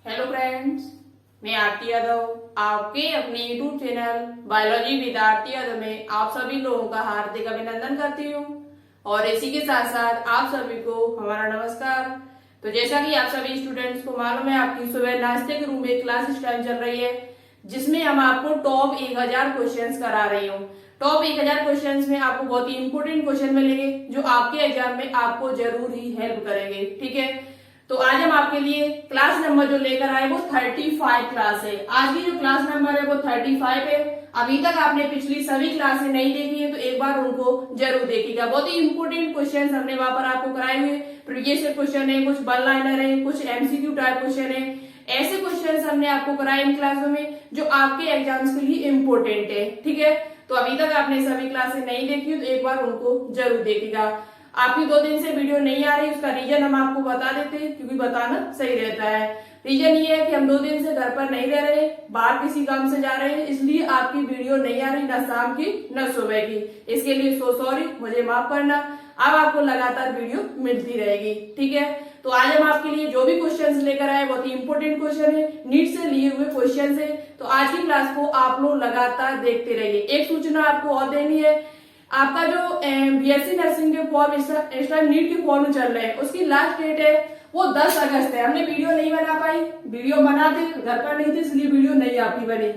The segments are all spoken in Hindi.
हेलो फ्रेंड्स, मैं आरती यादव आपके अपने YouTube channel biology with Aarti Yadav में आप सभी लोगों का हार्दिक अभिनंदन करती हूँ और इसी के साथ साथ आप सभी को हमारा नमस्कार। तो जैसा कि आप सभी स्टूडेंट्स को मालूम है, आपकी सुबह नाश्ते के रूम में क्लास इस टाइम चल रही है जिसमें हम आपको टॉप 1000 क्वेश्चंस करा रही हूँ। टॉप 1000 क्वेश्चंस में आपको बहुत ही इंपोर्टेंट क्वेश्चन मिलेंगे जो आपके एग्जाम में आपको जरूर ही हेल्प करेंगे। ठीक है, तो आज हम आपके लिए क्लास नंबर जो लेकर आए वो 35 क्लास है। आज की जो क्लास नंबर है वो 35 है। अभी तक आपने पिछली सभी क्लासें नहीं देखी है तो एक बार उनको जरूर देखिएगा। बहुत ही इंपोर्टेंट क्वेश्चन हमने वहां पर आपको कराए हुए, प्रीवियस क्वेश्चन है, कुछ वन लाइनर है, कुछ एमसीक्यू टाइप क्वेश्चन है। ऐसे क्वेश्चन हमने आपको कराए इन क्लासों में जो आपके एग्जाम्स के लिए इम्पोर्टेंट है। ठीक है, तो अभी तक आपने सभी क्लासें नहीं देखी तो एक बार उनको जरूर देखिएगा। आपकी 2 दिन से वीडियो नहीं आ रही, उसका रीजन हम आपको बता देते हैं क्योंकि बताना सही रहता है। रीजन ये है कि हम 2 दिन से घर पर नहीं रह रहे, बाहर किसी काम से जा रहे हैं, इसलिए आपकी वीडियो नहीं आ रही, न शाम की न सुबह की। इसके लिए सो सॉरी, मुझे माफ करना। अब आपको लगातार वीडियो मिलती रहेगी। ठीक है, तो आज हम आपके लिए जो भी क्वेश्चंस लेकर आए बहुत ही इंपोर्टेंट क्वेश्चन है, नीट से लिए हुए क्वेश्चन है। तो आज की क्लास को आप लोग लगातार देखते रहिए। एक सूचना आपको और देनी है, आपका जो बीएससी नर्सिंग के फॉर्म इस टाइम नीट के फॉर्म चल रहे हैं उसकी लास्ट डेट है वो 10 अगस्त है। हमने वीडियो नहीं बना पाई, वीडियो बनाते घर पर नहीं थे इसलिए वीडियो नहीं आपकी बनी।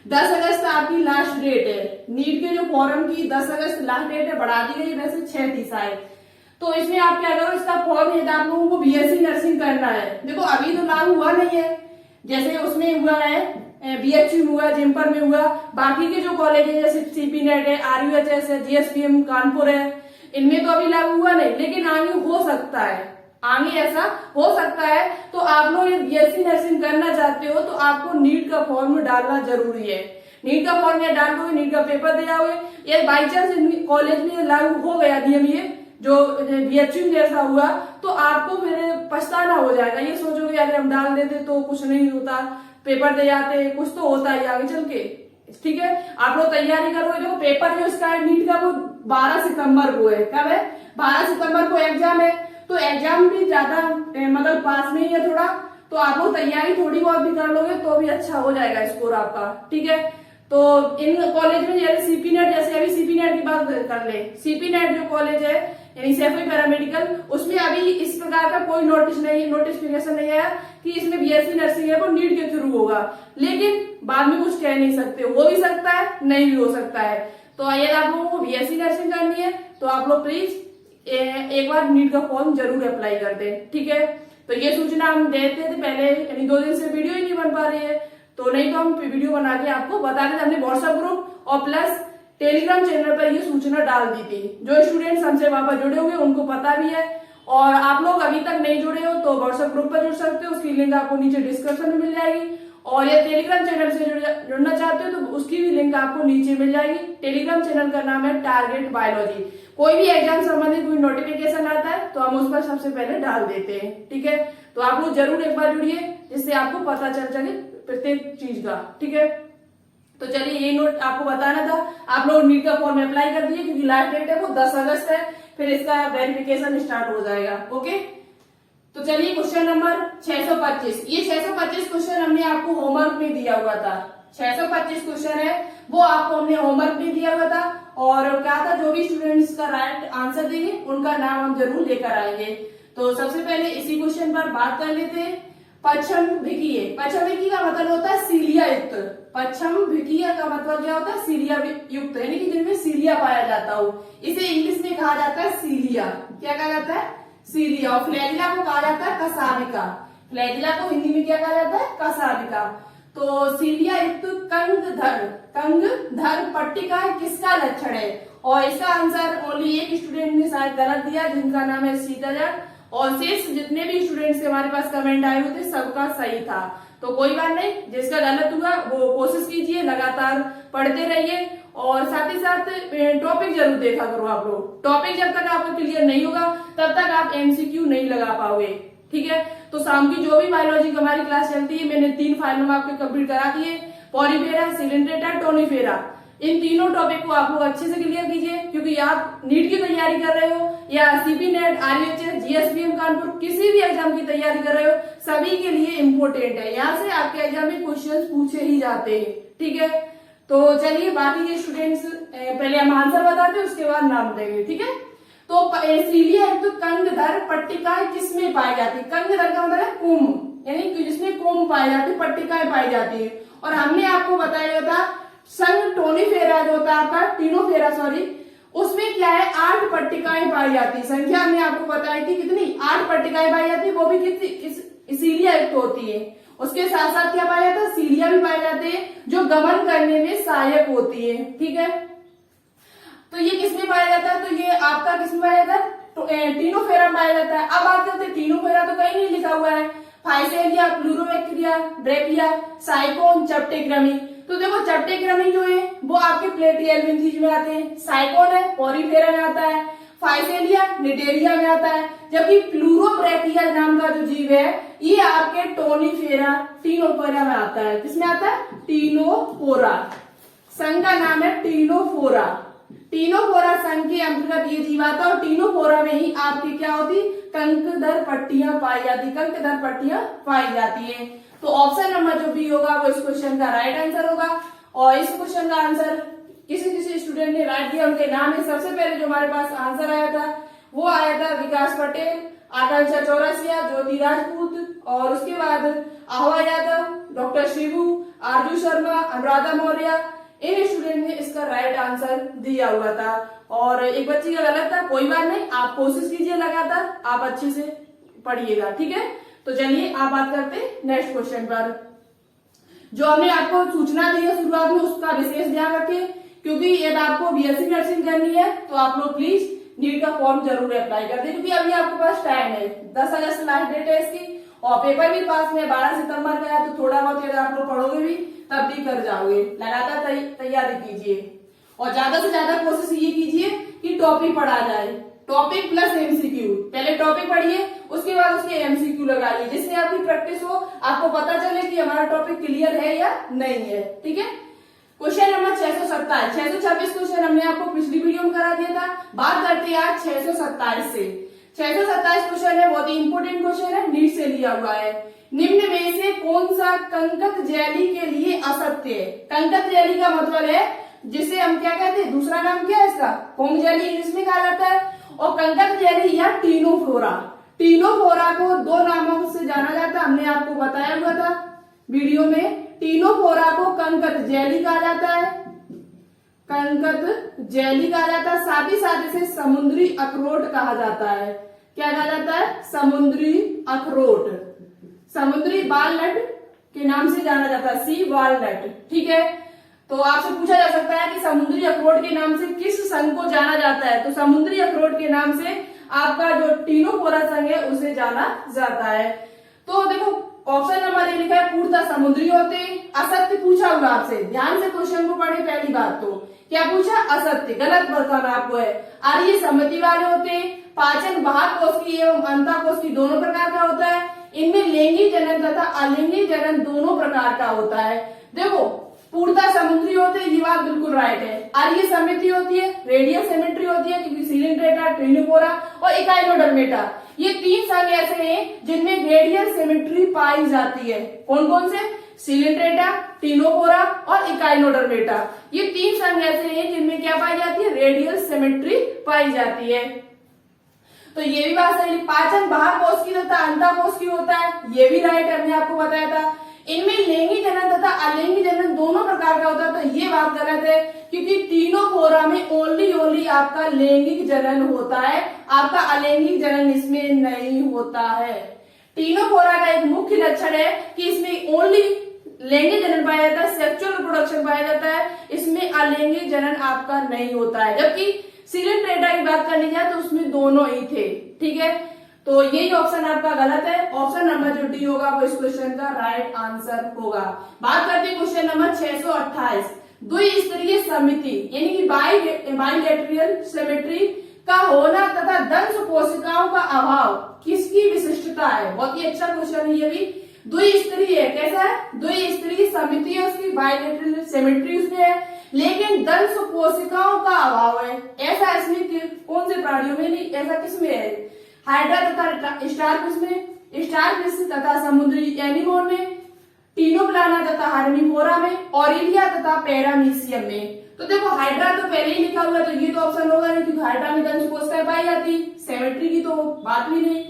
10 अगस्त आपकी लास्ट डेट है नीट के जो फॉर्म की, 10 अगस्त लास्ट डेट है, बढ़ा दी गई वैसे 6 तीसा है। तो इसमें आप क्या करो, इसका फॉर्म यदि आप लोगों को बीएससी नर्सिंग करना है, देखो अभी तो लागू हुआ नहीं है, जैसे उसमें हुआ है बीएचयू में हुआ, जिम्पर में हुआ, बाकी के जो कॉलेज है जैसे सीपी नेट है, आरयूएचएस है, जीएसपीएम कानपुर है, इनमें तो अभी लागू हुआ नहीं, लेकिन आगे हो सकता है, आगे ऐसा हो सकता है। तो आप लोग ये बीएससी नर्सिंग करना चाहते हो तो आपको नीट का फॉर्म डालना जरूरी है। नीट का फॉर्म या डाल दोगे, नीट का पेपर दे जाओगे, या बाई चांस कॉलेज में लागू हो गया नियम ये जो बीएचयू जैसा हुआ तो आपको फिर पछताना हो जाएगा। ये सोचोगे अगर हम डाल देते तो कुछ नहीं होता, पेपर दे जाते, कुछ तो होता है आगे चल के। ठीक है, आप लोग तैयारी करोगे। देखो पेपर जो इसका है नीट का वो 12 सितंबर को है। कब है? 12 सितंबर को एग्जाम है। तो एग्जाम भी ज्यादा मतलब पास में ही है थोड़ा, तो आप लोग तैयारी थोड़ी बहुत भी कर लोगे तो भी अच्छा हो जाएगा स्कोर आपका। ठीक है, तो इन कॉलेज में जैसे सीपी नेट, जैसे अभी सीपी नेट की बात कर ले, सीपी नेट जो कॉलेज है यानी सैफई पैरामेडिकल, उसमें अभी इस प्रकार का कोई नोटिफिकेशन नहीं आया कि इसमें बीएससी नर्सिंग है वो नीट के थ्रू होगा, लेकिन बाद में कुछ कह नहीं सकते, हो भी सकता है नहीं भी हो सकता है। तो यदि आप लोगों को बीएससी नर्सिंग करनी है तो आप लोग प्लीज एक बार नीट का फॉर्म जरूर अप्लाई कर दें। ठीक है, तो ये सूचना हम देते थे पहले, यानी 2 दिन से वीडियो ही नहीं बन पा रही है, तो नहीं तो हम वीडियो बना के आपको बता देते। हमने व्हाट्सएप ग्रुप और प्लस टेलीग्राम चैनल पर ये सूचना डाल दी थी। जो स्टूडेंट्स हमसे वहां पर जुड़े हुए उनको पता भी है, और आप लोग अभी तक नहीं जुड़े हो तो व्हाट्सएप ग्रुप पर जुड़ सकते हो, उसकी लिंक आपको नीचे डिस्क्रिप्शन में मिल जाएगी। और ये टेलीग्राम चैनल से जुड़ना चाहते हो तो उसकी भी लिंक आपको नीचे मिल जाएगी। टेलीग्राम चैनल का नाम है टारगेट बायोलॉजी। कोई भी एग्जाम संबंधित कोई नोटिफिकेशन आता है तो हम उस पर सबसे पहले डाल देते हैं। ठीक है, तो आप लोग जरूर एक बार जुड़िए जिससे आपको पता चल सके प्रत्येक चीज का। ठीक है, तो चलिए ये नोट आपको बताना था। आप लोग नीट का फॉर्म अप्लाई कर दीजिए क्योंकि लास्ट डेट है वो 10 अगस्त है, फिर इसका वेरिफिकेशन स्टार्ट हो जाएगा। ओके, तो चलिए क्वेश्चन नंबर 625, ये 625 क्वेश्चन हमने आपको होमवर्क में दिया हुआ था। 625 क्वेश्चन है वो आपको हमने होमवर्क में दिया हुआ था, और क्या था, जो भी स्टूडेंट्स का राइट आंसर देंगे उनका नाम हम जरूर लेकर आएंगे। तो सबसे पहले इसी क्वेश्चन पर बात कर लेते हैं। पश्चिम विकीय, पश्चिम विकीय का मतलब होता है सीलिया युक्त। पश्चिम विकीय का मतलब क्या होता है? सीलिया युक्त, यानी कि जिनमें सीलिया पाया जाता हो। इसे इंग्लिश में कहा जाता है सीलिया। क्या कहा जाता है? सीलिया। और फ्लैजिला को कहा जाता है कसाविका। फ्लैजिला को हिंदी में क्या कहा जाता है? कसाविका। तो सीलिया युक्त कंगधर पट्टिका किसका लक्षण है? और इसका आंसर ओनली एक स्टूडेंट ने शायद गलत दिया जिनका नाम है सीताजन, और शेष जितने भी स्टूडेंट्स के हमारे पास कमेंट आए हुए थे सबका सही था। तो कोई बात नहीं, जिसका गलत हुआ वो कोशिश कीजिए, लगातार पढ़ते रहिए, और साथ ही साथ टॉपिक जरूर देखा करो आप लोग। टॉपिक जब तक आपको क्लियर नहीं होगा तब तक आप एमसीक्यू नहीं लगा पाओगे। ठीक है, तो शाम की जो भी बायोलॉजी की हमारी क्लास चलती है, मैंने 3 फाइल में आपके कंप्लीट करा दिए, पॉलीफेरा, सिलेंड्रेटा, टोनीफेरा। इन तीनों टॉपिक को आप लोग अच्छे से क्लियर कीजिए, क्योंकि आप नीट की तैयारी कर रहे हो या सीपी नेट, आरयूएचएस, जीएसपीएम कानपुर किसी भी एग्जाम की तैयारी कर रहे हो, सभी के लिए इम्पोर्टेंट है। यहाँ से आपके एग्जाम में क्वेश्चन पूछे ही जाते हैं, ठीक है। तो चलिए बाकी के स्टूडेंट्स पहले हम आंसर बताते हैं, उसके बाद नाम देंगे, ठीक है। तो सीलिया तो कंगधर पट्टिकाएं किसमें पाई जाती है? कंगधर का मतलब है कुंभ, यानी कि जिसमें कुंभ पाई जाती है, पट्टिकाएं पाई जाती है। और हमने आपको बताया था संघ टोनीफेरा जो होता है आपका टीनोफेरा सॉरी, उसमें क्या है 8 पट्टिकाएं पाई जाती है। संख्या हमने आपको बताई थी कितनी, 8 पट्टिकाएं पाई जाती है, वो भी कितनी सीलिया युक्त होती है। उसके साथ साथ क्या पाया जाता है, सीलिया भी पाए जाते हैं जो गमन करने में सहायक होती है, ठीक है। तो ये किसमें पाया जाता है, तो ये आपका किसमें पाया जाता है, टीनोफेरा पाया जाता है। अब बात करते हैं टीनोफेरा तो कहीं नहीं लिखा हुआ है, फाइसेलिया, प्लूरोबैक्टीरिया, ब्रैकिया, साइकोन, चप्टेक्रमी। तो देखो चप्टेक्रमी जो है वो आपके प्लेटिहेल्मिन्थीज में आते हैं, साइकोन है पोरीफेरा में आता है, फाइसेलिया निटेरिया में आता है, जबकि प्लूरोब्रैकिया नाम का जो जीव है ये आपके टोनीफेरा टीनोफोरा में आता है। किसमें आता है, टीनोफोरा। संघ का नाम है टीनोफोरा। टीनोफोरा संघ के अंतर्गत ये जीव आता है और टीनोफोरा में ही आपकी क्या होती, कंकधर पट्टियां पाई जाती, कंकधर पट्टियां पाई जाती है। तो ऑप्शन नंबर जो बी होगा वो इस क्वेश्चन का राइट आंसर होगा। और इस क्वेश्चन का आंसर किसी किसी स्टूडेंट ने राइट दिया, उनके नाम है। सबसे पहले जो हमारे पास आंसर आया था वो आया था विकास पटेल, आकांक्षा चौरसिया, ज्योति राजपूत, और उसके बाद आहवा यादव, डॉक्टर शिबू, आरजू शर्मा, अनुराधा मौर्य। इन स्टूडेंट ने इसका राइट आंसर दिया हुआ था और एक बच्ची का गलत था, कोई बात नहीं, आप कोशिश कीजिए लगातार, आप अच्छे से पढ़िएगा, ठीक है। तो चलिए आप बात करते हैं नेक्स्ट क्वेश्चन पर। जो हमने आपको सूचना दी है शुरुआत में उसका विशेष ध्यान रखें, क्योंकि यदि आपको बीएससी नर्सिंग करनी है तो आप लोग प्लीज नीट का फॉर्म जरूर अप्लाई कर दें, क्योंकि अभी आपके पास टाइम है, 10 अगस्त लास्ट डेट है इसकी, और पेपर भी पास में 12 सितंबर का है। तो थोड़ा बहुत यदि आप लोग पढ़ोगे भी तब भी कर जाओगे। लगातार तैयारी कीजिए और ज्यादा से ज्यादा कोशिश ये कीजिए कि टॉपिक पढ़ा जाए, टॉपिक प्लस एमसीक्यू। पहले टॉपिक पढ़िए, उसके बाद उसके एमसीक्यू लगाइए, जिससे आपकी प्रैक्टिस हो, आपको पता चले कि हमारा टॉपिक क्लियर है या नहीं है, ठीक है। क्वेश्चन नंबर 627, 626 क्वेश्चन हमने आपको पिछली वीडियो में करा दिया था। बात करते हैं आज 627 से। 627 क्वेश्चन है, बहुत ही इंपोर्टेंट क्वेश्चन है, नीट से लिया हुआ है। निम्न में से कौन सा कंकत जैली के लिए असत्य है? कंकत जैली का मतलब है जिसे हम क्या कहते हैं, दूसरा नाम क्या है इसका, कोम जैली इंग्लिश में कहा जाता है, और कंकत जैली या टीनोफोरा। टीनोफोरा को 2 नामों से जाना जाता है, हमने आपको बताया हुआ था वीडियो में। टीनोफोरा को कंकत जैली कहा जाता है, कंकत जैली कहा जाता है, साथ ही साथ इसे समुद्री अखरोट कहा जाता है। क्या कहा जाता है, समुद्री अखरोट, समुद्री वालनट के नाम से जाना जाता है, सी वालनट, ठीक है। तो आपसे पूछा जा सकता है कि समुद्री अखरोट के नाम से किस संघ को जाना जाता है, तो समुद्री अखरोट के नाम से आपका जो टीनोफोरा संघ है उसे जाना जाता है। तो देखो ऑप्शन नंबर ए लिखा है पूर्णतः समुद्री होते। असत्य पूछा हुआ आपसे, ध्यान से क्वेश्चन को पढ़े। पहली बात तो क्या पूछा, असत्य, गलत बताना आपको है। आर्य सम्मति वाले होते, पाचन बाहर कोशिकी एवं अंतःकोशिकी दोनों प्रकार का होता है, इनमें लैंगिक जनन तथा अलिंगिक जनन दोनों प्रकार का होता है। देखो पूर्णतः समुद्री होते हैं, ये बात बिल्कुल राइट है। आर्य समिति होती है, रेडियल सिमेट्री होती है, क्योंकि सिलिंड्रेटा, टीनोफोरा और इकाइनोडर्मेटा, ये 3 संघ ऐसे हैं जिनमें रेडियल सिमेट्री पाई जाती है। कौन कौन से, सिलिंड्रेटा, टीनोफोरा और इकाइनोडर्मेटा, ये 3 संघ ऐसे हैं जिनमें क्या पाई जाती है, रेडियल सिमेट्री पाई जाती है। तो ये भी बात सही। पाचन बाहर कोशिकी तथा अंतःकोशिकी होता है, ये भी राइट है, हमने आपको बताया था। इनमें लैंगिक जनन तथा अलिंगिक जनन दोनों प्रकार का होता है, तो ये बात गलत है, क्योंकि टीनोफोरा में ओनली आपका लैंगिक जनन होता है, आपका अलैंगिक जनन इसमें नहीं होता है। टीनोफोरा का एक मुख्य लक्षण है कि इसमें ओनली लैंगिक जनन पाया जाता है, सेक्सुअल रिप्रोडक्शन पाया जाता है, इसमें अलैंगिक जनन आपका नहीं होता है। जबकि सिलिंड्रेटा की बात करनी जाए तो उसमें दोनों ही थे, ठीक है। तो यही ऑप्शन आपका गलत है, ऑप्शन नंबर जो डी होगा वो इस क्वेश्चन का राइट आंसर होगा। बात करते हैं क्वेश्चन नंबर 628, द्विस्तरीय समिति यानी कि बाइलेटरल सिमेट्री का होना तथा दंश कोशिकाओं का अभाव किसकी विशिष्टता है? बहुत ही अच्छा क्वेश्चन है ये भी। द्विस्तरीय है, कैसा है, द्विस्तरीय समिति है उसकी, बाइलेटरल सिमेट्री उसमें है, लेकिन दंश कोशिकाओं का अभाव है। ऐसा इसमें कौन से प्राणियों में नहीं, ऐसा किसमें है? हाइड्रा तथा स्टारफिश में, स्टारफिश तथा समुद्री एनीमोन में, टीनोप्लाना तथा हार्मीफोरा में, ऑरिलिया तथा पैरामीशियम में। तो देखो हाइड्रा तो पहले ही लिखा हुआ है, तो ये तो ऑप्शन होगा नहीं, क्योंकि हाइड्रा में दंश कोशिकाएं पाई जाती, सिमेट्री की तो बात भी नहीं।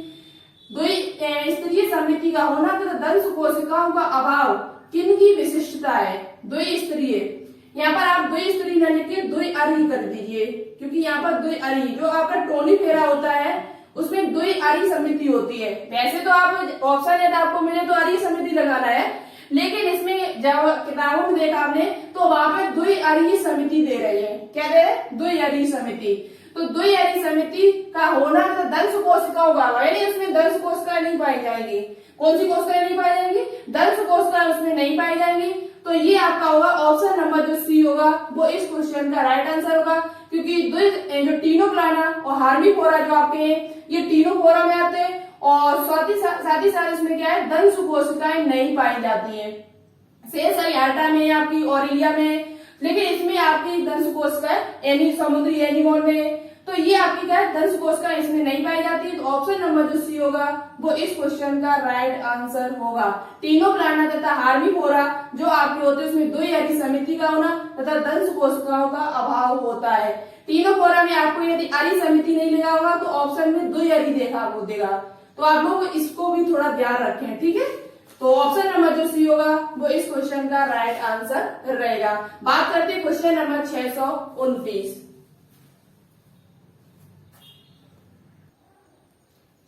द्विस्तरीय समिति का होना तथा दंश कोशिकाओं का अभाव किन की विशिष्टता है? द्विस्तरीय, यहाँ पर आप द्विस्तरीय न लिख के द्विअरी कर दीजिए, क्योंकि यहाँ पर द्विअरी जो आपका टोनीफेरा होता है उसमें द्विअरी समिति होती है। वैसे तो आप ऑप्शन यदि आपको मिले तो अरी समिति लगाना है, लेकिन इसमें जब किताबों में देखा आपने तो वहां पे द्विअरी समिति दे रही है। क्या दे रहे? द्विअरी समिति। तो द्विअरी समिति का होना तो दंश कोशिकाओं का, यानी उसमें दंश कोशिकाएं नहीं पाई जाएंगी। कौन सी कोशिकाएं नहीं पाई जाएंगी? दंश कोशिकाएं उसमें नहीं पाई जाएंगी। तो ये आपका होगा ऑप्शन नंबर जो सी होगा वो इस क्वेश्चन का राइट आंसर होगा, क्योंकि जो टीनोप्लाना और हार्मीफोरा जो आपके हैं ये टीनोफोरा में आते हैं, और साथ ही साथ इसमें क्या है, दंश कोशिकाएं नहीं पाई जाती हैं। शेष हाइड्रा में आपकी, ऑरिलिया में, लेकिन इसमें आपकी दंश कोशिकाएं समुद्री एनीमोन में, तो ये आपकी क्या है, दंश कोशिकाएं इसमें नहीं पाई जाती। तो ऑप्शन नंबर जो सी होगा वो इस क्वेश्चन का राइट आंसर होगा। टीनोप्लाना तथा हार्मीफोरा जो आपके होते हैं उसमें द्विअरी समिति का होना तथा दंश कोशिकाओं का अभाव होता है। टीनोफोरा में आपको यदि अरी समिति नहीं लगा होगा तो ऑप्शन में द्विअरी देखा आपको देगा, तो आप लोग इसको भी थोड़ा ध्यान रखें, ठीक है। तो ऑप्शन नंबर जो सी होगा वो इस क्वेश्चन का राइट आंसर रहेगा। बात करते हैं क्वेश्चन नंबर 629।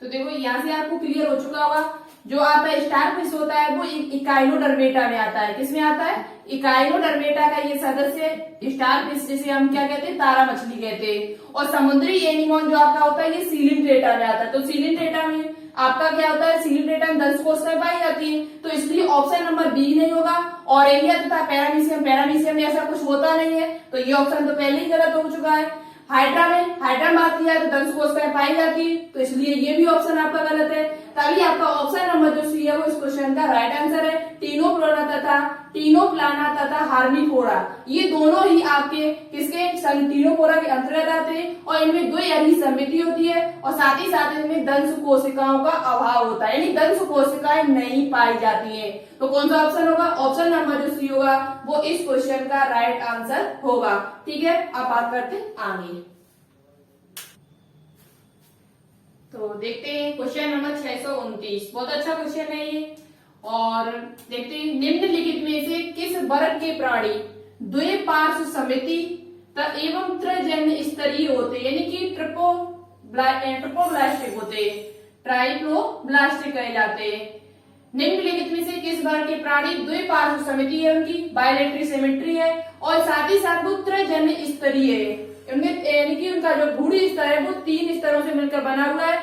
तो देखो यहाँ से आपको क्लियर हो चुका होगा, जो आपका स्टारफिश होता है वो इकाइनोडर्मेटा में आता है। किसमें आता है? इकाइनोडर्मेटा का ये सदस्य स्टारफिश, जिसे हम क्या कहते हैं, तारा मछली कहते हैं। और समुद्री एनीमोन जो आपका होता है ये सिलिंड्रेटा में आता है। तो सिलिंड्रेटा में आपका क्या होता है, सिलिंड्रेटा में दंश कोशिकाएं पाई जाती है, तो इसलिए ऑप्शन नंबर बी नहीं होगा। ऑरेलिया तथा पैरामीशियम में ऐसा कुछ होता नहीं है, तो ये ऑप्शन तो पहले ही गलत हो चुका है। हाइड्रा में बात किया तो दंश कोशिकाएं पाई जाती है, तो इसलिए ये भी ऑप्शन आपका गलत है। तभी आपका ऑप्शन नंबर जो सी है वो इस क्वेश्चन का राइट आंसर है। टीनोप्लाना तथा हार्मीफोरा ये दोनों ही आपके किसके, टीनोफोरा के अंतर्गत आते हैं, और इनमें द्विअरी समिति होती है, और साथ ही साथ इनमें दंश कोशिकाओं का अभाव होता है, यानी दंश कोशिकाएं नहीं पाई जाती है। तो कौन सा ऑप्शन होगा? ऑप्शन नंबर जो सी होगा वो इस क्वेश्चन का राइट आंसर होगा, ठीक है। अब बात करते आगे, तो देखते हैं क्वेश्चन नंबर 629। बहुत अच्छा क्वेश्चन है ये, और देखते हैं निम्नलिखित में से किस वर्ग के प्राणी द्विपार्श्व समिति एवं त्रजन्य स्तरीय होते, यानी कि ट्रिपोब्लास्टिक होते, ट्राइप्लोब्लास्टिक कहे जाते हैं। निम्नलिखित में से किस वर्ग के प्राणी द्विपार्श्व समिति है, उनकी बायलेटरी सिमेट्री है, और साथ ही साथ वो त्रजन्य स्तरीय है, यानी कि उनका जो भूरी स्तर है वो 3 स्तरों से मिलकर बना हुआ है,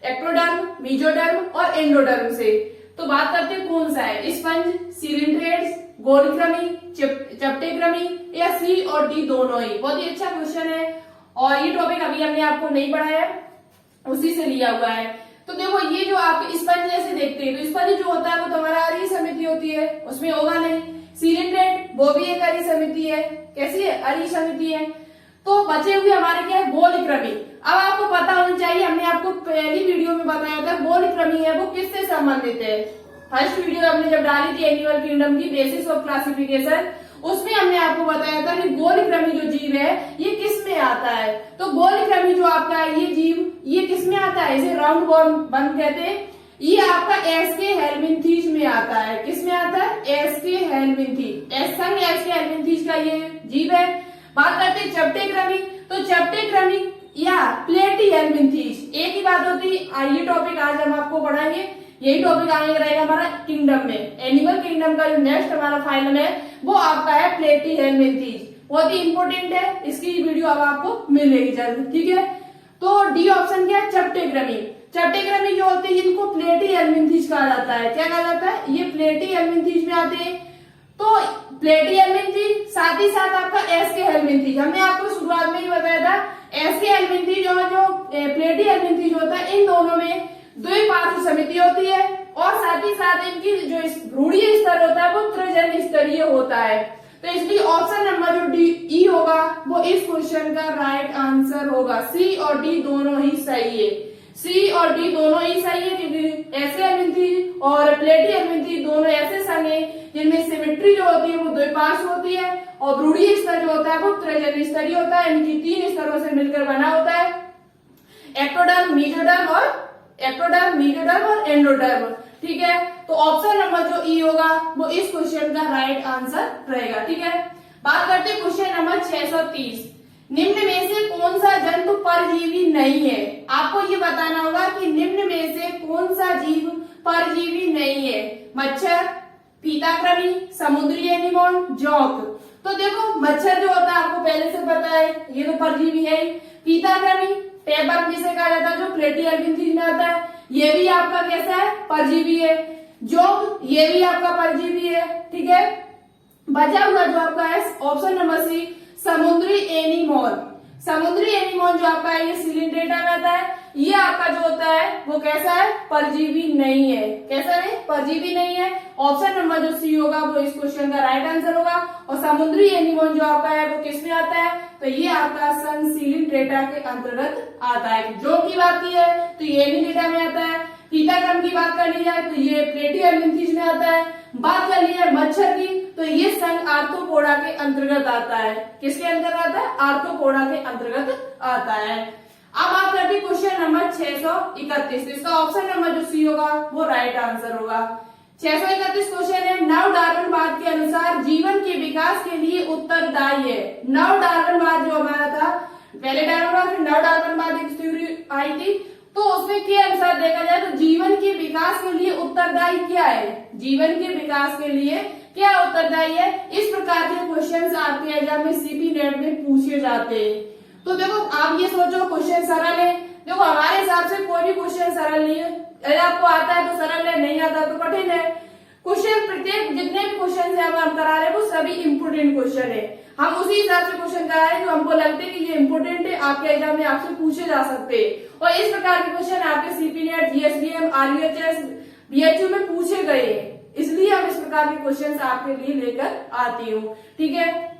एक्टोडर्म, मेसोडर्म और एंडोडर्म से। तो बात करते हैं कौन सा है, स्पंज, सिलिंड्रेट्स, गोलक्रमी, चपटेक्रमी, या सी और डी दोनों ही। बहुत ही अच्छा क्वेश्चन है, और ये टॉपिक अभी हमने आपको नहीं पढ़ाया है, उसी से लिया हुआ है। तो देखो ये जो आप स्पंज जैसे देखते हैं, तो स्पंज जो होता है वो तुम्हारा अरी समिति होती है, उसमें होगा नहीं। सिलिंड्रेट वो भी एक अरी समिति है, कैसी है, अरी समिति है। तो बचे हुए हमारे क्या है, गोलक्रमी। अब आपको पता होना चाहिए, हमने आपको पहली वीडियो में बताया था गोलक्रमी है वो किससे संबंधित है। फर्स्ट वीडियो हमने जब डाली थी एनिमल किंगडम की बेसिस ऑफ क्लासिफिकेशन, उसमें हमने आपको बताया था कि गोलक्रमी जो जीव है ये किस में आता है। तो गोलक्रमी जो आपका है ये जीव ये किस में आता है, इसे राउंड बॉर्म कहते हैं। ये आपका एसके हेलमिंथीज में आता है। किस में आता है, एसके हेलमिंथीज, एसके हेलमिंथीज का ये जीव है। बात करते हैं चपटेक्रमी, तो चपटेक्रमी या प्लेटी हेलमिंथीज एक ही बात होती है। ये टॉपिक आज हम आपको पढ़ाएंगे, यही टॉपिक आगे रहेगा हमारा किंगडम में। एनिमल किंगडम का जो नेक्स्ट हमारा फाइनल है वो आपका है प्लेटी हेलमिंथीज, बहुत ही इंपॉर्टेंट है, इसकी वीडियो अब आपको मिलेगी जल्द, ठीक है। तो डी ऑप्शन क्या है, चपटेक्रमी। चपटेक्रमी जो होते हैं इनको प्लेटी हेलमिंथीज कहा जाता है। क्या कहा जाता है, ये प्लेटी हेलमिंथीज में आते हैं। तो प्लेटी हेलमिंथीज साथ ही साथ आपका एसके हेलमिंथीज, हमने आपको शुरुआत में ही बताया था, एसके हेलमिंथीज और जो प्लेटी हेलमिंथीज होता है इन दोनों में द्विपार्श्व समिति होती है, और साथ ही साथ इनकी जो भ्रूणीय स्तर होता है वो त्रजन्य स्तरीय होता है। तो इसलिए ऑप्शन नंबर जो डी ई होगा वो इस क्वेश्चन का राइट आंसर होगा। सी और डी दोनों ही सही है, सी और डी दोनों ही सही है, क्योंकि ऐसे अल्विंथी और प्लेटी अल्विंथी दोनों ऐसे संघ है जिनमें सिमेट्री जो होती है वो द्विपार्श्व होती है और ब्रूडीय स्तर जो होता है वो त्रैजन्य स्तरीय होता है। इनकी 3 स्तरों से मिलकर बना होता है, एक्टोडर्म, मेसोडर्म और एंडोडर्म। ठीक है, तो ऑप्शन नंबर जो ई होगा वो इस क्वेश्चन का राइट आंसर रहेगा। ठीक है, बात करते हैं क्वेश्चन नंबर 630। निम्न में से कौन सा जंतु परजीवी नहीं है? आपको ये बताना होगा कि निम्न में से कौन सा जीव परजीवी नहीं है। मच्छर, फीताकृमि, समुद्री एनीमोन, जोंक। तो देखो मच्छर जो होता है आपको पहले से पता है, ये तो परजीवी है ही। फीताकृमि टेबक जिसे कहा जाता है जो प्लेटी अल्विंथी में आता है, ये भी आपका कैसा है? परजीवी है। जोंक ये भी आपका परजीवी है। ठीक है, बचा हुआ जो आपका है ऑप्शन नंबर सी समुद्री एनीमोन। समुद्री एनीमोन जो आपका है ये सिलिंड्रेटा में आता है, ये आपका जो होता है वो कैसा है? परजीवी नहीं है। कैसा है? परजीवी नहीं है। ऑप्शन नंबर जो सी होगा वो इस क्वेश्चन का राइट आंसर होगा। और समुद्री एनीमोन जो आपका है वो किसमें आता है? तो ये आपका सन सिलिंड्रेटा के अंतर्गत आता है। जो की बात की है तो ये एनीडेटा में आता है। फीताक्रम की बात कर ली जाए तो ये प्लेटी अल्विंथीज में आता है। बात कर ली जाए मच्छर की तो ये संघ आर्थ्रोपोडा के अंतर्गत आता है। किसके अंतर्गत आता है? आर्थ्रोपोडा के अंतर्गत आता है। अब बात करते हैं क्वेश्चन नंबर 631। इसका ऑप्शन नंबर जो सी होगा वो राइट आंसर होगा। 631 क्वेश्चन है, नव डार्विनवाद के अनुसार जीवन के विकास के लिए उत्तरदायी है। नव डार्विनवाद जो हमारा था, पहले डार्विनवाद फिर नव डार्विनवाद एक थ्योरी आई थी, तो उसमें के अनुसार देखा जाए तो जीवन के विकास के लिए उत्तरदायी क्या है? जीवन के विकास के लिए क्या उत्तरदायी है? इस प्रकार के क्वेश्चंस आपके एग्जाम में सीपी नेट में पूछे जाते हैं। तो देखो आप ये सोचो क्वेश्चन सरल है, देखो हमारे हिसाब से कोई भी क्वेश्चन सरल नहीं है। अगर आपको आता है तो सरल है, नहीं आता तो कठिन है। क्वेश्चन प्रत्येक जितने भी क्वेश्चन है हम करा रहे हैं वो सभी इंपोर्टेंट क्वेश्चन है। हम उसी हिसाब से क्वेश्चन करा रहे हैं जो हमको लगते हैं कि ये इंपोर्टेंट है, आपके एग्जाम में आपसे पूछे जा सकते हैं। और इस प्रकार के क्वेश्चन आपके सीपी नेट, जीएसडीएम, आरयूएचएस, बीएचयू में पूछे गए हैं, इसलिए हम इस प्रकार के क्वेश्चन आपके लिए लेकर आती हूँ। ठीक है,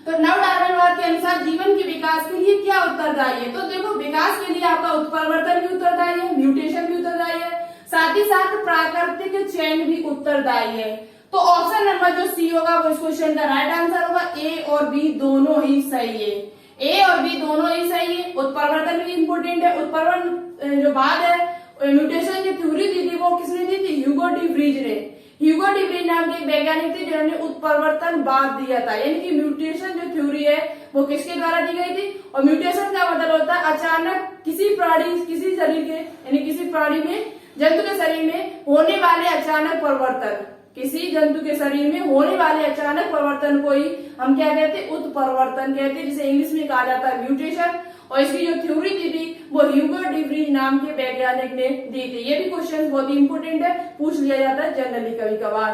तो नव डार्विनवाद के अनुसार जीवन के विकास के लिए क्या उत्तरदायी है? तो देखो विकास के लिए आपका उत्परिवर्तन भी उत्तरदायी है, म्यूटेशन भी उत्तरदायी है, साथ ही साथ प्राकृतिक चयन भी उत्तरदायी है। तो ऑप्शन नंबर जो सी होगा वो इस क्वेश्चन का राइट आंसर होगा। ए और बी दोनों ही सही है। ए और बी दोनों ही सही है। उत्परिवर्तन भी इंपोर्टेंट है। उत्परिवर्तन जो बात है, म्यूटेशन जो थ्योरी दी थी वो किसने दी थी? ह्यूगो डी व्रीज ने। ह्यूगो डी व्रीज नाम के वैज्ञानिक थे जिन्होंने उत्परिवर्तनवाद दिया था, यानी कि म्यूटेशन जो थ्योरी है वो किसके द्वारा दी गई थी? और म्यूटेशन का मतलब होता है अचानक किसी प्राणी, किसी शरीर के यानी किसी प्राणी में, जंतु के शरीर में होने वाले अचानक परिवर्तन, किसी जंतु के शरीर में होने वाले अचानक परिवर्तन को ही हम क्या कहते हैं? उत्परिवर्तन कहते हैं, जिसे इंग्लिश में कहा जाता है म्यूटेशन। और इसकी जो थ्योरी दी थी वो ह्यूगो डी व्रीज नाम के वैज्ञानिक ने दी थी। ये भी क्वेश्चन बहुत ही इंपोर्टेंट है, पूछ लिया जाता है जनरली कभी कभार।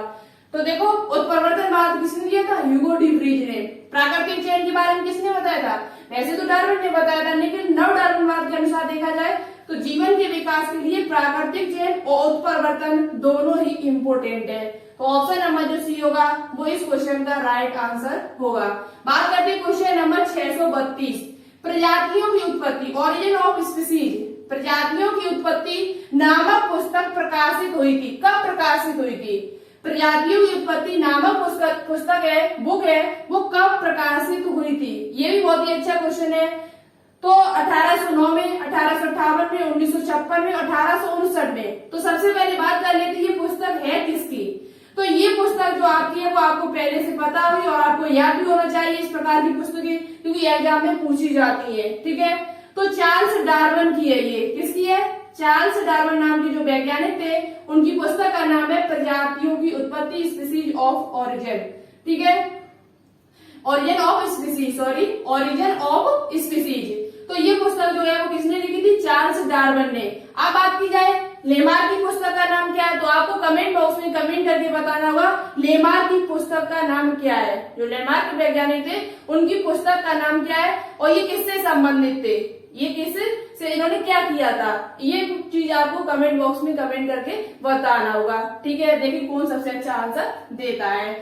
तो देखो उत्परिवर्तनवाद किसने दिया था? ह्यूगो डी व्रीज ने। प्राकृतिक चयन के बारे में किसने बताया था? वैसे तो डार्विन ने बताया था, लेकिन नव डार्विनवाद के अनुसार देखा जाए तो जीवन के विकास के लिए प्राकृतिक चयन और उत्परिवर्तन दोनों ही इंपोर्टेंट है। तो ऑप्शन नंबर जो सी होगा वो इस क्वेश्चन का राइट आंसर होगा। बात करते हैं क्वेश्चन नंबर 632। प्रजातियों की उत्पत्ति, ओरिजिन ऑफ स्पीसीज, प्रजातियों की उत्पत्ति नामक पुस्तक प्रकाशित हुई थी। कब प्रकाशित हुई थी? प्रजातियों की उत्पत्ति नामक पुस्तक है, बुक है, वो कब प्रकाशित हुई थी? ये भी बहुत ही अच्छा क्वेश्चन है। तो 1809 में, 1858 में, 1956 में, 1859 में। तो सबसे पहले बात कर लेते हैं ये पुस्तक है किसकी। तो ये पुस्तक जो आपकी है वो आपको पहले से पता हुई और आपको याद भी होना चाहिए इस प्रकार की पुस्तकें, क्योंकि एग्जाम में पूछी जाती है। ठीक है, तो चार्ल्स डार्विन की है। ये किसकी है? चार्ल्स डार्विन नाम के जो वैज्ञानिक थे उनकी पुस्तक का नाम है प्रजातियों की उत्पत्ति, स्पीसीज ऑफ ओरिजिन। ठीक है, origin of species, sorry, origin of species. तो ये पुस्तक जो है वो किसने लिखी थी? चार्ल्स डार्विन ने। अब बात की जाए लेमार्क की पुस्तक का नाम क्या है, तो आपको कमेंट बॉक्स में कमेंट करके बताना होगा लेमार्क की पुस्तक का नाम क्या है। जो लेमार्क वैज्ञानिक थे उनकी पुस्तक का नाम क्या है और ये किससे संबंधित थे, ये किससे इन्होंने क्या किया था, ये चीज आपको कमेंट बॉक्स में कमेंट करके बताना होगा। ठीक है, देखिए कौन सबसे अच्छा आंसर देता है।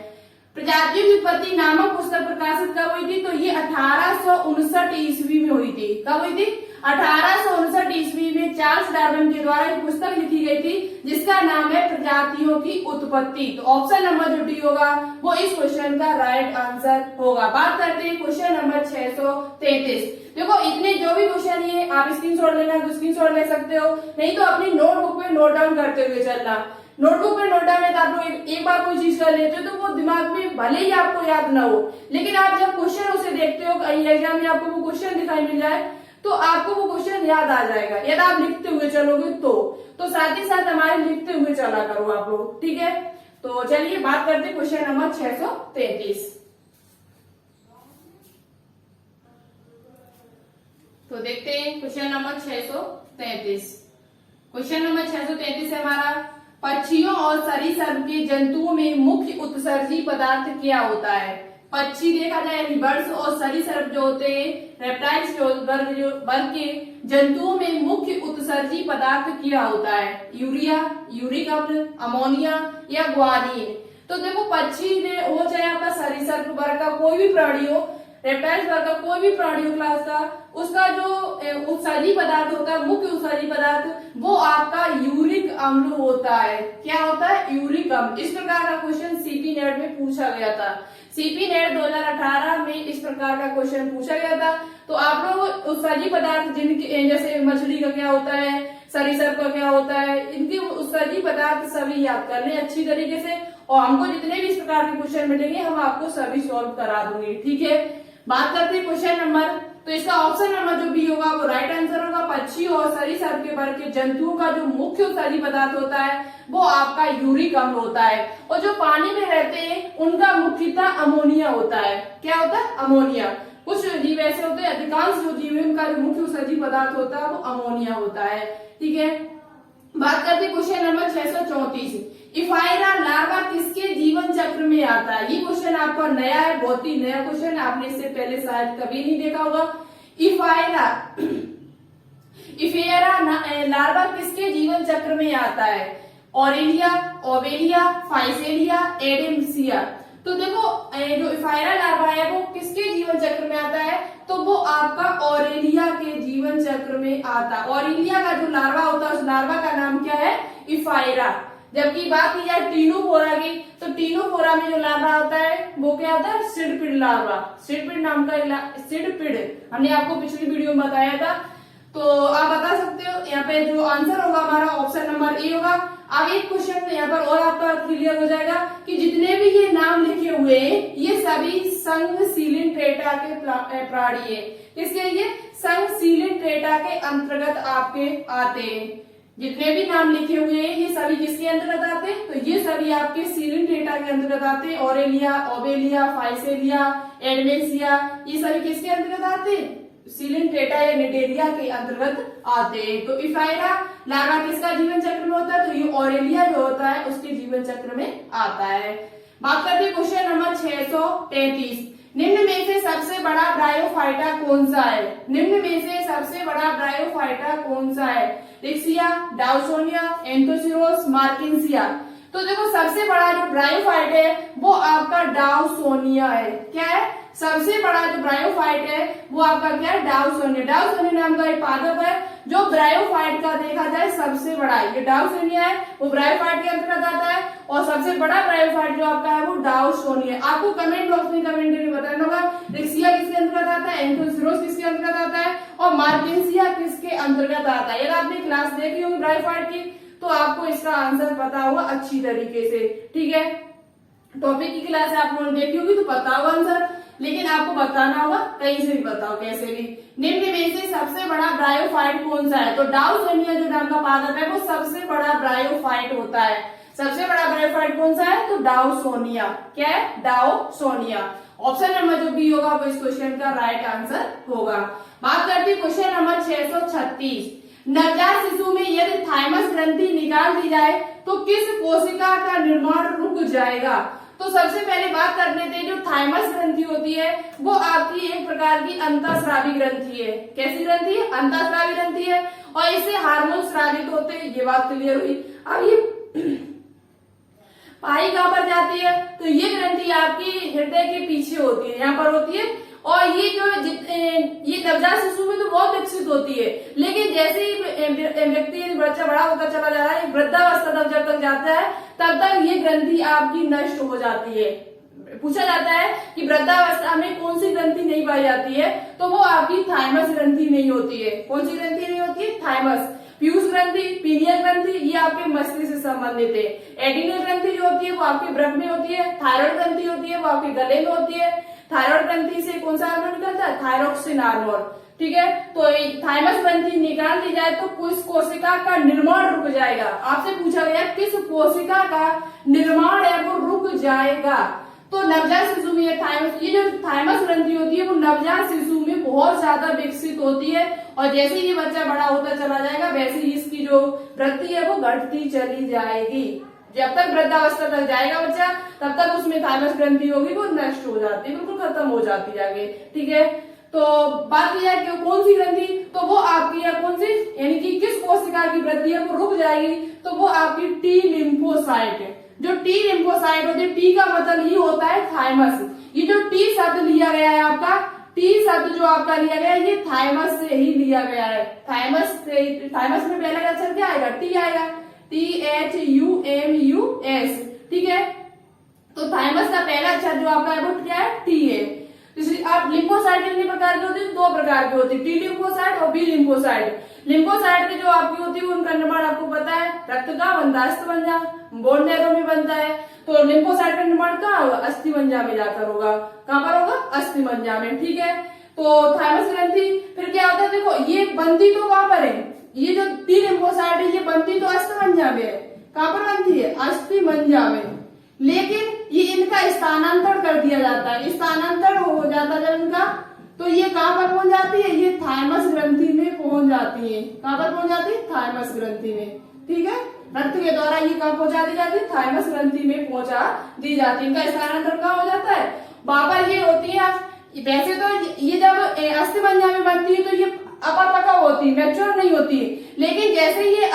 प्रजातियों की उत्पत्ति नामक पुस्तक प्रकाशित कब हुई थी? तो ये 1859 ईस्वी में हुई थी। कब हुई थी? 1859 ईस्वी में चार्ल्स डार्विन के द्वारा एक पुस्तक लिखी गई थी जिसका नाम है प्रजातियों की उत्पत्ति। तो ऑप्शन नंबर जो डी होगा वो इस क्वेश्चन का राइट आंसर होगा। बात करते हैं क्वेश्चन नंबर 633। देखो इतने जो भी क्वेश्चन ये आप स्क्रीनशॉट लेना तो स्क्रीनशॉट ले सकते हो, नहीं तो अपनी नोटबुक में नोट डाउन करते हुए चलना। नोटबुक में नोट डाउन है तो आप लोग एक बार कोई चीज कर लेते हो तो वो दिमाग में भले ही आपको याद ना हो, लेकिन आप जब क्वेश्चन उसे देखते हो कहीं एग्जाम में आपको वो क्वेश्चन दिखाई मिल जाए तो आपको वो क्वेश्चन याद आ जाएगा यदि आप लिखते हुए चलोगे तो साथ ही साथ हमारे लिखते हुए चला करो आप लोग, ठीक है। तो चलिए बात करते हैं क्वेश्चन नंबर 633। तो देखते हैं क्वेश्चन नंबर 633। क्वेश्चन नंबर 633 है हमारा, पक्षियों और सरीसृप के जंतुओं में मुख्य उत्सर्जी पदार्थ क्या होता है? पक्षी देखा जाए बर्ड्स और सरीसृप जो होते हैं रेप्टाइल्स जो वर्ग के जंतुओं में मुख्य उत्सर्जी पदार्थ क्या होता है? यूरिया, यूरिक अम्ल, अमोनिया या ग्वानीन। तो देखो पक्षी ने हो चाहे आपका सरीसृप वर्ग का कोई भी प्राणी हो, रेप्टाइल्स वर्ग का कोई भी प्राणी हो क्लास का, उसका जो उत्सर्जी पदार्थ होता है मुख्य उत्सर्जी पदार्थ वो आपका यूरिक अम्ल होता है। क्या होता है? यूरिक अम्ल। इस प्रकार का क्वेश्चन सीपी नेट में पूछा गया था। सीपी नेट 2018 में इस प्रकार का क्वेश्चन पूछा गया था। तो आप लोग उत्सर्जी पदार्थ जिनके जैसे मछली का क्या होता है, सरीसृप का क्या होता है, इनके उत्सर्जी पदार्थ सभी याद कर लें अच्छी तरीके से, और हमको जितने भी इस प्रकार के क्वेश्चन मिलेंगे हम आपको सभी सॉल्व करा दूंगी, ठीक है। बात करते हैं क्वेश्चन नंबर, तो इसका ऑप्शन नंबर जो बी होगा वो राइट आंसर होगा। पक्षी और सरीसृप के वर्ग के जंतुओं का जो मुख्य उत्सर्जी पदार्थ होता है वो आपका यूरिक अम्ल होता है, और जो पानी में रहते हैं उनका मुख्यतः अमोनिया होता है। क्या होता है? अमोनिया। कुछ जीव ऐसे होते हैं, अधिकांश जो जीव है उनका जो मुख्य उत्सर्जी पदार्थ होता है वो अमोनिया होता है, ठीक है। बात करते हैं क्वेश्चन नंबर 634। इफायरा लार्वा किसके जीवन चक्र में आता है? ये क्वेश्चन आपका नया है, बहुत ही नया क्वेश्चन है, आपने इससे पहले शायद कभी नहीं देखा होगा। इफेरा लार्वा किसके जीवन चक्र में आता है? Aurelia, Obelia, Physalia, Adamsia. तो देखो जो इफायरा लार्वा है वो किसके जीवन चक्र में आता है? तो वो आपका ऑरेलिया के जीवन चक्र में आता है। ऑरेलिया का जो लार्वा होता है उस लार्वा का नाम क्या है? इफायरा। जबकि बात की जाए टीनोफोरा की, तो टीनोफोरा में जो लार्वा होता है वो क्या होता है? सिडपिड लार्वा। सिडपिड नाम का सिडपिड हमने आपको पिछली वीडियो में बताया था। तो आप बता सकते हो, यहाँ पे जो आंसर होगा हमारा ऑप्शन नंबर ए होगा। अब एक क्वेश्चन यहाँ पर और आपका क्लियर हो जाएगा कि जितने भी ये नाम लिखे हुए हैं ये सभी संघ सीलिंट्रेटा के प्राणी है। किसके? ये संघ सीलिंट्रेटा के अंतर्गत आपके आते हैं। जितने भी नाम लिखे हुए हैं ये सभी किसके अंतर्गत आते हैं? तो ये सभी आपके सीलिंट्रेटा के अंतर्गत आते हैं। ऑरेलिया, ओवेलिया, फाइसेलिया, एडमेसिया, ये सभी किसके अंतर्गत आते हैं? सीलिंट्रेटा या निडेरिया के अंतर्गत आते हैं। तो इफायरा लार्वा किसका जीवन चक्र में होता है? तो ये ऑरेलिया जो होता है उसके जीवन चक्र में आता है। बात करते हैं क्वेश्चन नंबर 633। निम्न में से सबसे बड़ा ब्रायोफाइटा कौन सा है? निम्न में से सबसे बड़ा ब्रायोफाइटा कौन सा है? Riccia, Dawsonia, Anthoceros, Marchantia. तो देखो सबसे बड़ा जो ब्रायोफाइट है वो आपका डाउसोनिया है। क्या है? सबसे बड़ा जो ब्रायोफाइट है वो आपका क्या है? डाउसोनिया। डाउसोनिया नाम का एक पादप है जो ब्रायोफाइट का देखा जाए सबसे बड़ा है। ये डाउसोनिया है, वो ब्रायोफाइट के अंतर्गत आता है, और सबसे बड़ा ब्रायोफाइट जो आपका है वो डाउसोनिया। आपको कमेंट बॉक्स में कमेंट करके बताना होगा रिक्सिया किसके अंतर्गत आता है, एंथोसिरोस किसके अंतर्गत आता है, और मार्किंसिया किसके अंतर्गत आता है। यदि आपने क्लास देखी होगी ब्रायोफाइट की तो आपको इसका आंसर पता होगा अच्छी तरीके से, ठीक है। टॉपिक की क्लास आप लोगों ने देखी होगी तो पता होगा आंसर, लेकिन आपको बताना होगा कहीं से भी बताओ कैसे भी। निम्न में से सबसे बड़ा ब्रायोफाइट कौन सा है? तो डाउसोनिया जो नाम का पादप है वो सबसे बड़ा ब्रायोफाइट होता है। सबसे बड़ा ब्रायोफाइट कौन सा है? तो डाउसोनिया। क्या है? डाउसोनिया। ऑप्शन नंबर जो बी होगा वो इस क्वेश्चन का राइट आंसर होगा। बात करते हैं क्वेश्चन नंबर 636। नवजात शिशु में यदि थाइमस ग्रंथि निकाल दी जाए तो किस कोशिका का निर्माण रुक जाएगा? तो सबसे पहले बात कर लेते हैं जो थाइमस ग्रंथि होती है वो आपकी एक प्रकार की अंतःस्रावी ग्रंथि है। कैसी ग्रंथि है? अंतःस्रावी ग्रंथि है, और इससे हार्मोन स्रावित होते हैं। ये बात क्लियर हुई। पाई कहाँ पर जाती है, तो ये ग्रंथि आपकी हृदय के पीछे होती है, यहाँ पर होती है। और ये जो ये नवजात शिशु में तो बहुत विकसित होती है, लेकिन जैसे ही व्यक्ति बच्चा बड़ा होता चला जा रहा है, वृद्धावस्था तक जब तक जाता है तब तक ये ग्रंथि आपकी नष्ट हो जाती है। पूछा जाता है कि वृद्धावस्था में कौन सी ग्रंथि नहीं पाई जाती है, तो वो आपकी थाइमस ग्रंथि नहीं होती है। कौन सी ग्रंथि नहीं होती है? थाइमस। पीयूष ग्रंथि, पीनियल ग्रंथि, ये आपके मस्तिष्क से संबंधित है। एडिनल ग्रंथि जो होती है वो आपके ब्रक में होती है। थायराइड ग्रंथि होती है वो आपके गले में होती है। थायराइड ग्रंथि से कौन सा हार्मोन निकलता है? Thyroxine hormone. ठीक है, तो थाइमस ग्रंथि निकाल दी जाए तो किस कोशिका का निर्माण रुक जाएगा। आपसे पूछा गया किस कोशिका का निर्माण है वो रुक जाएगा, तो नवजात शिशु में ये जो थाइमस ग्रंथि होती है वो नवजात शिशु में बहुत ज्यादा विकसित होती है, और जैसे ही ये बच्चा बड़ा होता चला जाएगा वैसे ही इसकी जो वृद्धि है वो घटती चली जाएगी। जब तक वृद्धावस्था तक जाएगा बच्चा तब तक उसमें थाइमस ग्रंथि होगी वो नष्ट हो जाती है, बिल्कुल खत्म हो जाती है आगे। ठीक है, तो बात यह है कि कौन सी ग्रंथि, तो वो आपकी है कौन सी, यानी कि किस कोशिका की वृद्धि है वो रुक जाएगी, तो वो आपकी टी लिम्फोसाइट है। जो टी लिम्फोसाइट होती है, टी का मतलब ही होता है थाइमस। ये जो टी शब्द लिया गया है आपका, टी शब्द जो आपका लिया गया है ये थाइमस से ही लिया गया है। थाइमस में पहला अक्षर क्या आएगा? टी आएगा, THUMUS। ठीक है, तो थाइमस का पहला अक्षर जो आपका है वो क्या है? टी है। आप लिम्फोसाइट कितने प्रकार की होती है? 2 प्रकार की होती है, टी लिम्फोसाइट और बी लिम्फोसाइट। लिम्फोसाइट की जो आपकी होती है उनका निर्माण आपको पता है, रक्त का बनता है अस्थिमज्जा, बोन मैरो में बनता है। तो लिम्फोसाइट का निर्माण कहाँ होगा? अस्थिमज्जा में जाकर होगा। कहाँ पर होगा? अस्थिमज्जा में। ठीक है, तो थाइमस ग्रंथि फिर क्या होता है, देखो ये बनती तो वहां पर है, ये जो टी लिम्फोसाइट है ये बनती तो अस्थिमज्जा में है। कहाँ पर बनती है? अस्थिमज्जा में। लेकिन ये इनका स्थानांतरण कर दिया जाता है, स्थानांतरण हो जाता है जब इनका, तो ये कहाँ पर पहुंच जाती है? ये थाइमस ग्रंथि में पहुंच जाती है। कहाँ पर पहुंच जाती है? थाइमस ग्रंथि में। ठीक है, रक्त के द्वारा ये कहाँ पहुंचा दी जाती है? थाइमस ग्रंथि में पहुंचा दी जाती है। इनका स्थानांतरण कहाँ हो जाता है? बाबर ये होती है, वैसे तो ये जब अस्थिमज्जा में बनती है तो ये अपरपक्व होती है, मैच्योर नहीं होती है, लेकिन जैसे ये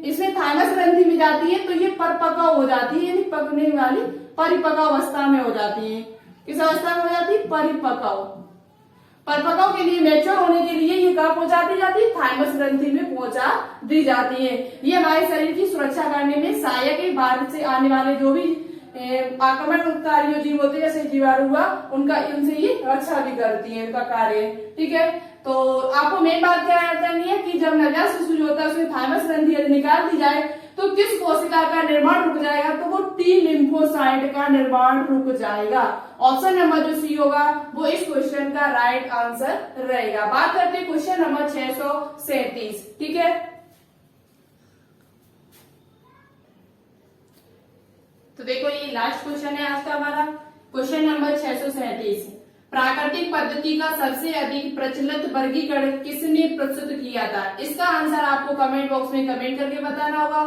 इसमें थाइमस ग्रंथि में जाती है तो ये परपक्व हो जाती है, यानी पकने वाली परिपक्व अवस्था में हो जाती है। किस अवस्था में हो जाती है? परिपक्व। परपक्व के लिए, मैच्योर होने के लिए ये कहाँ पहुंचा दी जाती है? थाइमस ग्रंथि में पहुंचा दी जाती है। ये हमारे शरीर की सुरक्षा करने में सहायक है। बाहर से आने वाले जो भी आक्रमणकारी जो जीव होते हैं जैसे जीवाणु हुआ, उनका इनसे ये रक्षा भी करती है, इनका कार्य। ठीक है, तो आपको मेन बात क्या याद करनी है कि जब नवजात शिशु जो होता है उसमें थाइमस ग्रंथि निकाल दी जाए तो किस कोशिका का निर्माण रुक जाएगा? तो वो टी लिम्फोसाइट का निर्माण रुक जाएगा। ऑप्शन नंबर जो सी होगा वो इस क्वेश्चन का राइट आंसर रहेगा। बात करते हैं क्वेश्चन नंबर 637। ठीक है, तो देखो ये लास्ट क्वेश्चन है आज का हमारा, क्वेश्चन नंबर 637। प्राकृतिक पद्धति का सबसे अधिक प्रचलित वर्गीकरण किसने प्रस्तुत किया था? इसका आंसर आपको कमेंट बॉक्स में कमेंट करके बताना होगा।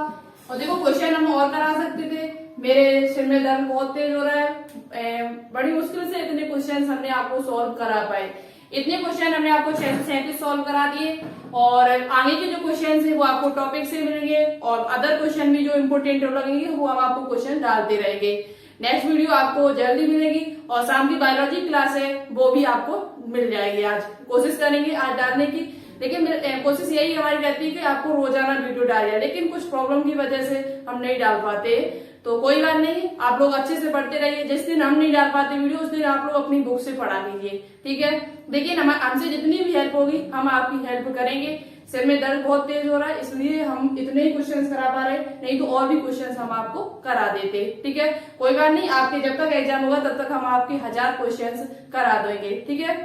और देखो क्वेश्चन हम और करा सकते थे, मेरे सिर में दर्द बहुत तेज हो रहा है, बड़ी मुश्किल से इतने क्वेश्चन हमने आपको सॉल्व करा पाए। इतने क्वेश्चन हमने आपको 637 सॉल्व करा दिए, और आगे के जो क्वेश्चन है वो आपको टॉपिक से मिलेंगे, और अदर क्वेश्चन भी जो इम्पोर्टेंट लगेंगे वो हम आपको क्वेश्चन डालते रहेंगे। नेक्स्ट वीडियो आपको जल्दी मिलेगी, और शाम की बायोलॉजी क्लास है वो भी आपको मिल जाएगी। आज कोशिश करेंगे आज डालने की, लेकिन कोशिश यही हमारी रहती है कि आपको रोजाना वीडियो डालिए, लेकिन कुछ प्रॉब्लम की वजह से हम नहीं डाल पाते। तो कोई बात नहीं, आप लोग अच्छे से पढ़ते रहिए। जिस दिन हम नहीं डाल पाते वीडियो उस दिन आप लोग अपनी बुक से पढ़ा लीजिए। ठीक है, देखिए हमसे जितनी भी हेल्प होगी हम आपकी हेल्प करेंगे। सिर में दर्द बहुत तेज हो रहा है इसलिए हम इतने ही क्वेश्चंस करा पा रहे हैं, नहीं तो और भी क्वेश्चंस हम आपको करा देते। ठीक है, कोई बात नहीं, आपके जब तक एग्जाम होगा तब तक हम आपके 1000 क्वेश्चंस करा देंगे। ठीक है,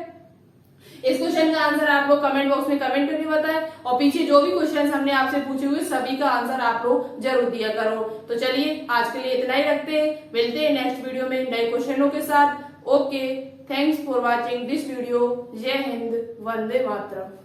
इस क्वेश्चन का आंसर आप लोग कमेंट बॉक्स में कमेंट करके बताएं, और पीछे जो भी क्वेश्चन हमने आपसे पूछे हुए सभी का आंसर आप लोग जरूर दिया करो। तो चलिए आज के लिए इतना ही रखते हैं, मिलते हैं नेक्स्ट वीडियो में नए क्वेश्चनों के साथ। Okay, thanks for watching this video. जय हिंद, वंदे मातरम।